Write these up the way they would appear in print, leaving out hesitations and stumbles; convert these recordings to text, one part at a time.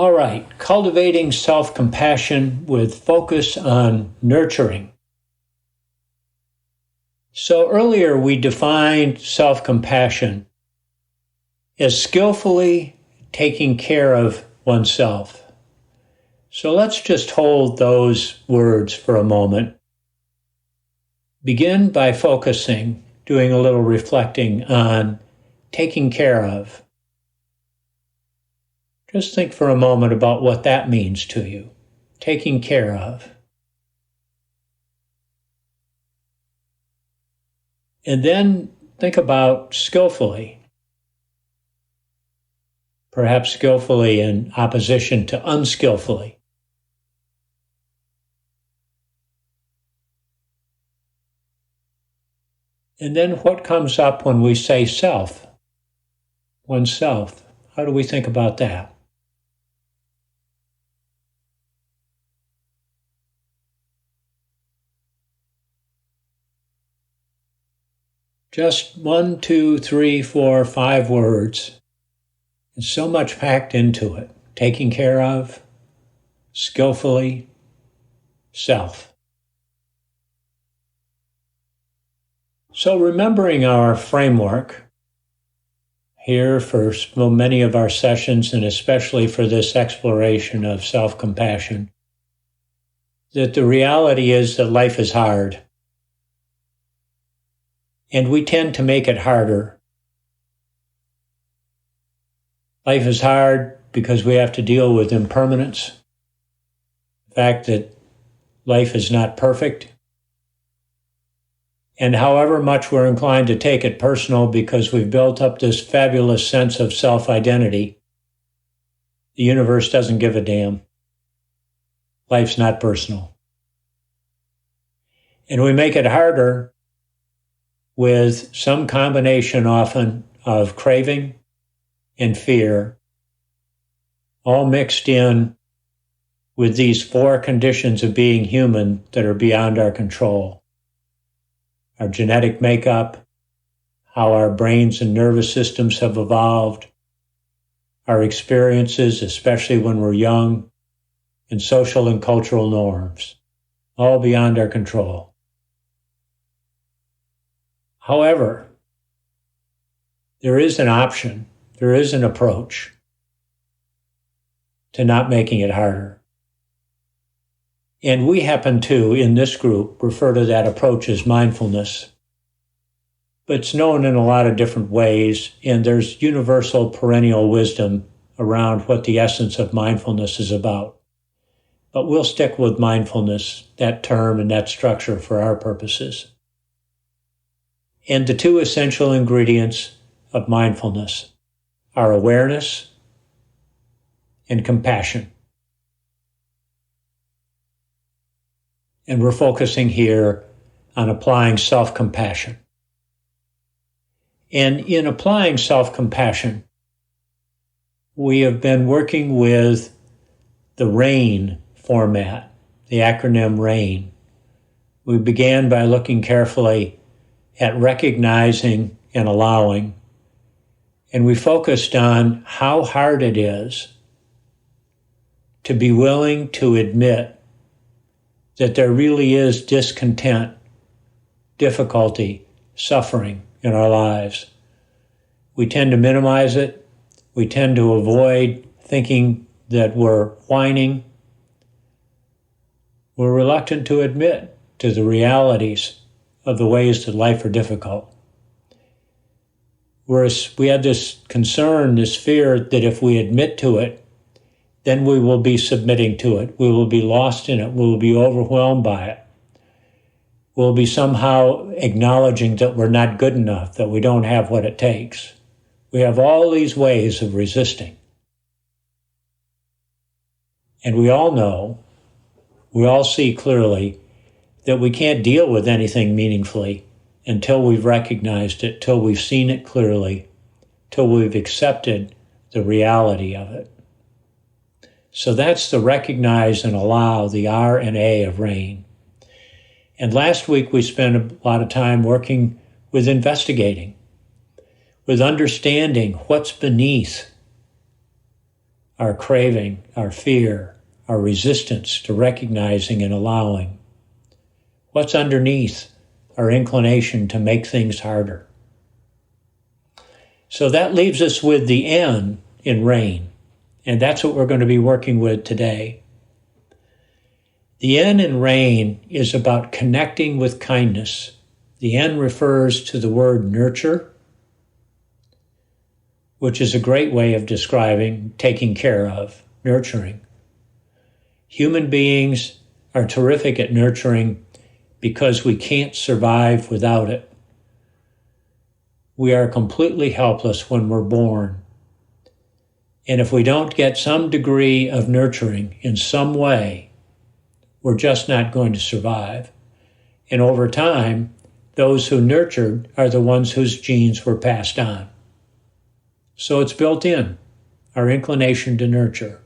All right, cultivating self-compassion with focus on nurturing. So earlier we defined self-compassion as skillfully taking care of oneself. So let's just hold those words for a moment. Begin by focusing, doing a little reflecting on taking care of. Just think for a moment about what that means to you, taking care of. And then think about skillfully, perhaps skillfully in opposition to unskillfully. And then what comes up when we say self, oneself? How do we think about that? Just 1, 2, 3, 4, 5 words. There's so much packed into it. Taking care of, skillfully, self. So remembering our framework here for many of our sessions, and especially for this exploration of self-compassion, that the reality is that life is hard. And we tend to make it harder. Life is hard because we have to deal with impermanence, the fact that life is not perfect. And however much we're inclined to take it personal because we've built up this fabulous sense of self-identity, the universe doesn't give a damn. Life's not personal. And we make it harder with some combination often of craving and fear, all mixed in with these 4 conditions of being human that are beyond our control. Our genetic makeup, how our brains and nervous systems have evolved, our experiences, especially when we're young, and social and cultural norms, all beyond our control. However, there is an option, there is an approach to not making it harder. And we happen to, in this group, refer to that approach as mindfulness. But it's known in a lot of different ways, and there's universal perennial wisdom around what the essence of mindfulness is about. But we'll stick with mindfulness, that term and that structure for our purposes. And the 2 essential ingredients of mindfulness are awareness and compassion. And we're focusing here on applying self-compassion. And in applying self-compassion, we have been working with the RAIN format, the acronym RAIN. We began by looking carefully at recognizing and allowing, and we focused on how hard it is to be willing to admit that there really is discontent, difficulty, suffering in our lives. We tend to minimize it. We tend to avoid thinking that we're whining. We're reluctant to admit to the realities of the ways that life are difficult. Whereas we have this concern, this fear that if we admit to it, then we will be submitting to it. We will be lost in it. We will be overwhelmed by it. We'll be somehow acknowledging that we're not good enough, that we don't have what it takes. We have all these ways of resisting. And we all know, we all see clearly that we can't deal with anything meaningfully until we've recognized it, till we've seen it clearly, till we've accepted the reality of it. So that's the recognize and allow, the R and A of RAIN. And last week we spent a lot of time working with investigating, with understanding what's beneath our craving, our fear, our resistance to recognizing and allowing? What's underneath our inclination to make things harder? So that leaves us with the N in rain, and that's what we're going to be working with today. The N in rain is about connecting with kindness. The N refers to the word nurture, which is a great way of describing taking care of, nurturing. Human beings are terrific at nurturing because we can't survive without it. We are completely helpless when we're born. And if we don't get some degree of nurturing in some way, we're just not going to survive. And over time, those who nurtured are the ones whose genes were passed on. So it's built in, our inclination to nurture.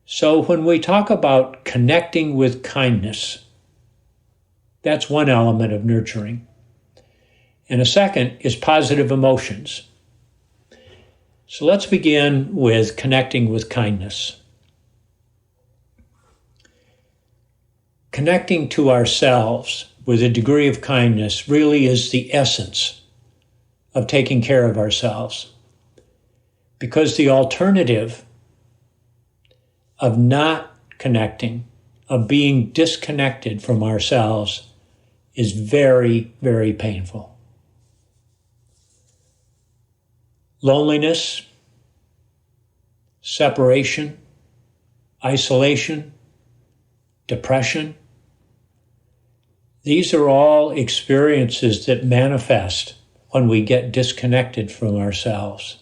So when we talk about connecting with kindness, that's one element of nurturing. And a second is positive emotions. So let's begin with connecting with kindness. Connecting to ourselves with a degree of kindness really is the essence of taking care of ourselves. Because the alternative of not connecting, of being disconnected from ourselves, is very, very painful. Loneliness, separation, isolation, depression, these are all experiences that manifest when we get disconnected from ourselves.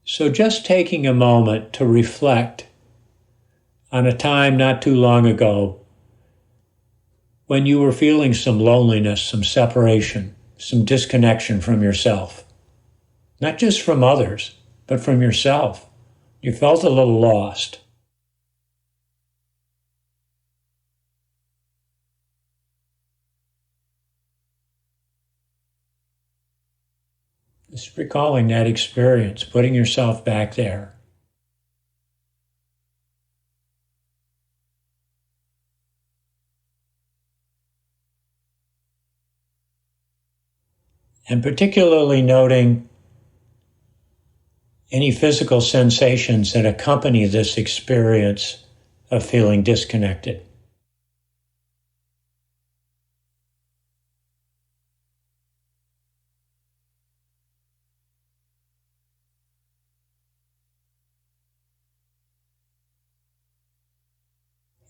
So just taking a moment to reflect on a time not too long ago when you were feeling some loneliness, some separation, some disconnection from yourself. Not just from others, but from yourself. You felt a little lost. Just recalling that experience, putting yourself back there. And particularly noting any physical sensations that accompany this experience of feeling disconnected.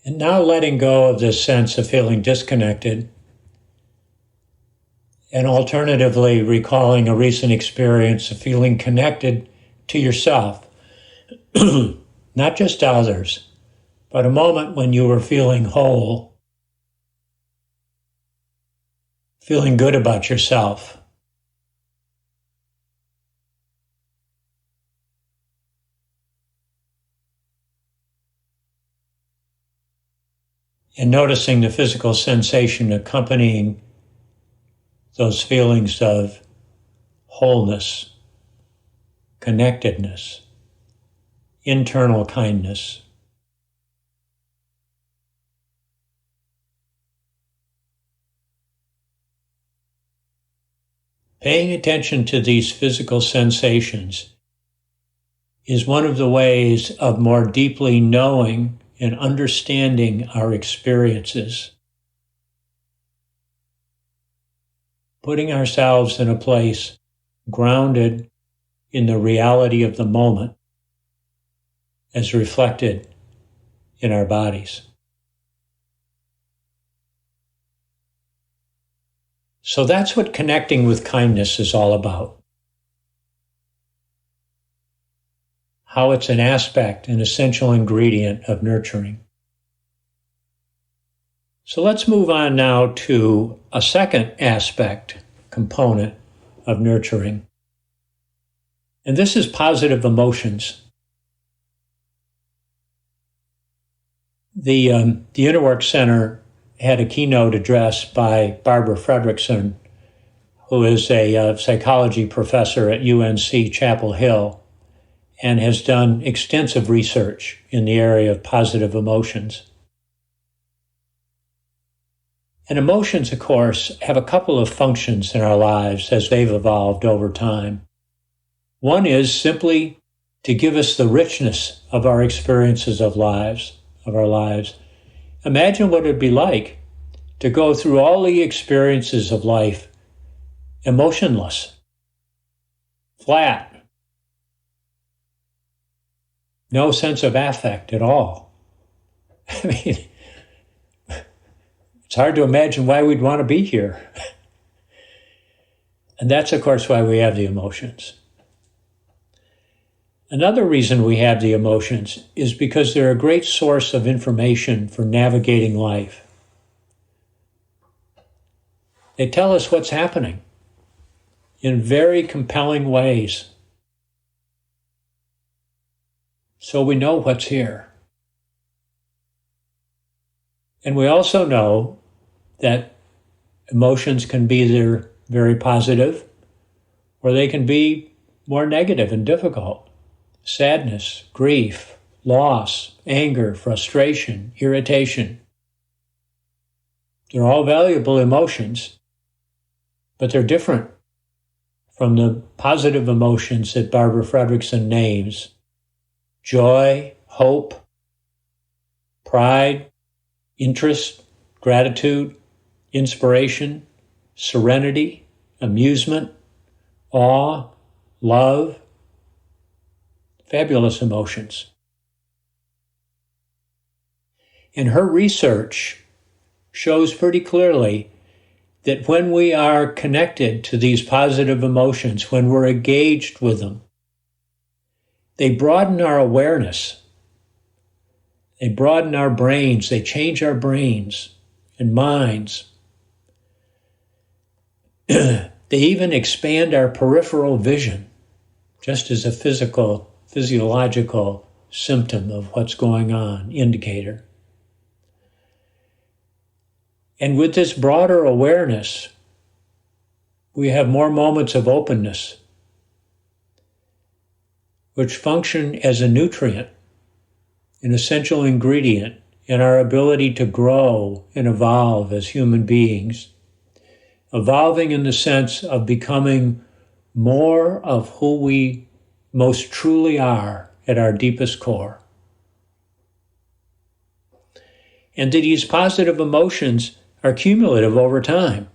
And now letting go of this sense of feeling disconnected, and alternatively recalling a recent experience of feeling connected to yourself, not just to others, but a moment when you were feeling whole, feeling good about yourself. And noticing the physical sensation accompanying those feelings of wholeness, connectedness, internal kindness. Paying attention to these physical sensations is one of the ways of more deeply knowing and understanding our experiences. Putting ourselves in a place grounded in the reality of the moment as reflected in our bodies. So that's what connecting with kindness is all about. How it's an aspect, an essential ingredient of nurturing. So let's move on now to a second aspect, component of nurturing. And this is positive emotions. The Innerwork Center had a keynote address by Barbara Fredrickson, who is a psychology professor at UNC Chapel Hill and has done extensive research in the area of positive emotions. And emotions, of course, have a couple of functions in our lives as they've evolved over time. One is simply to give us the richness of our experiences of our lives. Imagine what it'd be like to go through all the experiences of life emotionless, flat, no sense of affect at all. I mean, it's hard to imagine why we'd want to be here. And that's, of course, why we have the emotions. Another reason we have the emotions is because they're a great source of information for navigating life. They tell us what's happening in very compelling ways, so we know what's here. And we also know that emotions can be either very positive or they can be more negative and difficult. Sadness, grief, loss, anger, frustration, irritation. They're all valuable emotions, but they're different from the positive emotions that Barbara Fredrickson names: joy, hope, pride, interest, gratitude, inspiration, serenity, amusement, awe, love. Fabulous emotions. And her research shows pretty clearly that when we are connected to these positive emotions, when we're engaged with them, they broaden our awareness. They broaden our brains. They change our brains and minds. They even expand our peripheral vision, just as a physiological symptom of what's going on, indicator. And with this broader awareness, we have more moments of openness, which function as a nutrient, an essential ingredient in our ability to grow and evolve as human beings, evolving in the sense of becoming more of who we most truly are at our deepest core. And that these positive emotions are cumulative over time.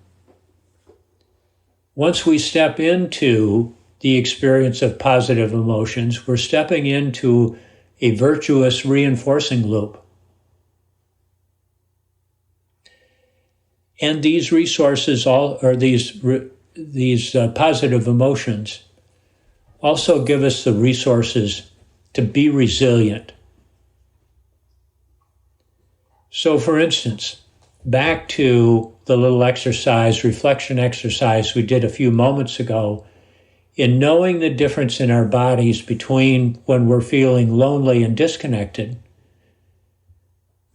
Once we step into the experience of positive emotions, we're stepping into a virtuous reinforcing loop. And these resources, these positive emotions, also give us the resources to be resilient. So, for instance, back to the little reflection exercise we did a few moments ago, in knowing the difference in our bodies between when we're feeling lonely and disconnected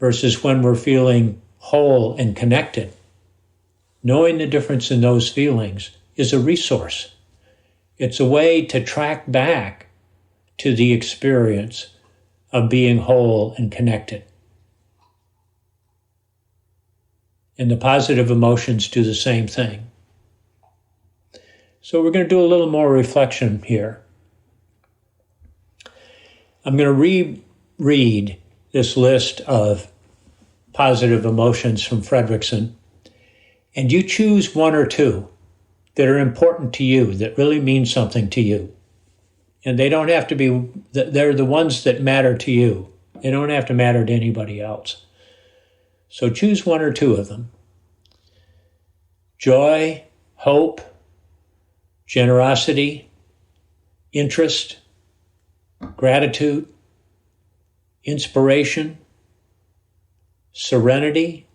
versus when we're feeling whole and connected. Knowing the difference in those feelings is a resource. It's a way to track back to the experience of being whole and connected. And the positive emotions do the same thing. So we're going to do a little more reflection here. I'm going to reread this list of positive emotions from Fredrickson, and you choose one or two that are important to you, that really mean something to you. And they don't have to be, they're the ones that matter to you. They don't have to matter to anybody else. So choose one or two of them. Joy, hope, generosity, interest, gratitude, inspiration, serenity,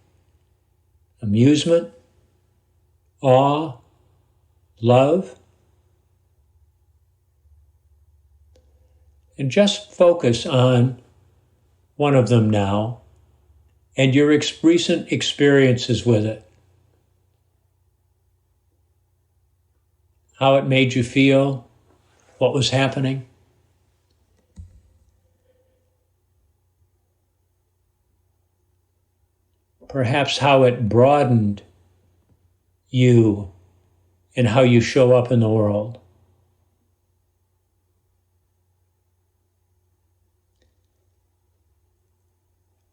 amusement, awe, love. And just focus on one of them now and your recent experiences with it. how it made you feel, what was happening. Perhaps how it broadened you and how you show up in the world.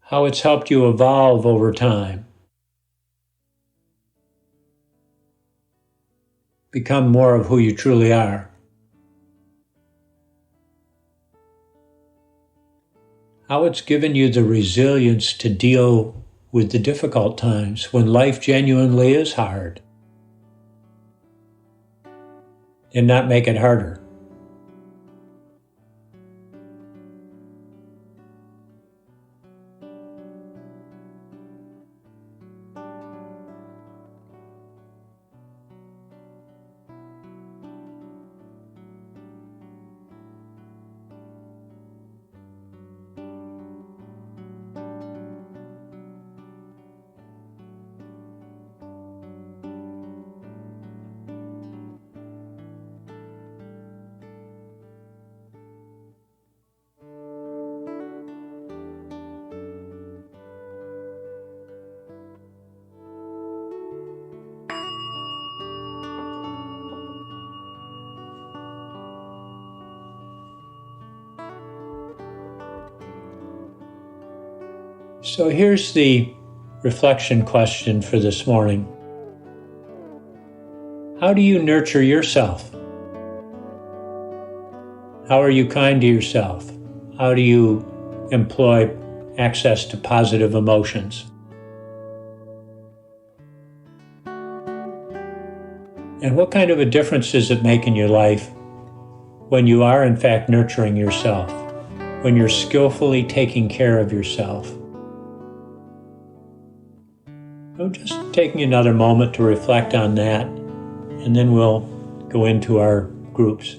How it's helped you evolve over time. Become more of who you truly are. How it's given you the resilience to deal with the difficult times when life genuinely is hard, and not make it harder. So here's the reflection question for this morning. How do you nurture yourself? How are you kind to yourself? How do you employ access to positive emotions? And what kind of a difference does it make in your life when you are in fact nurturing yourself, when you're skillfully taking care of yourself? So just taking another moment to reflect on that, and then we'll go into our groups.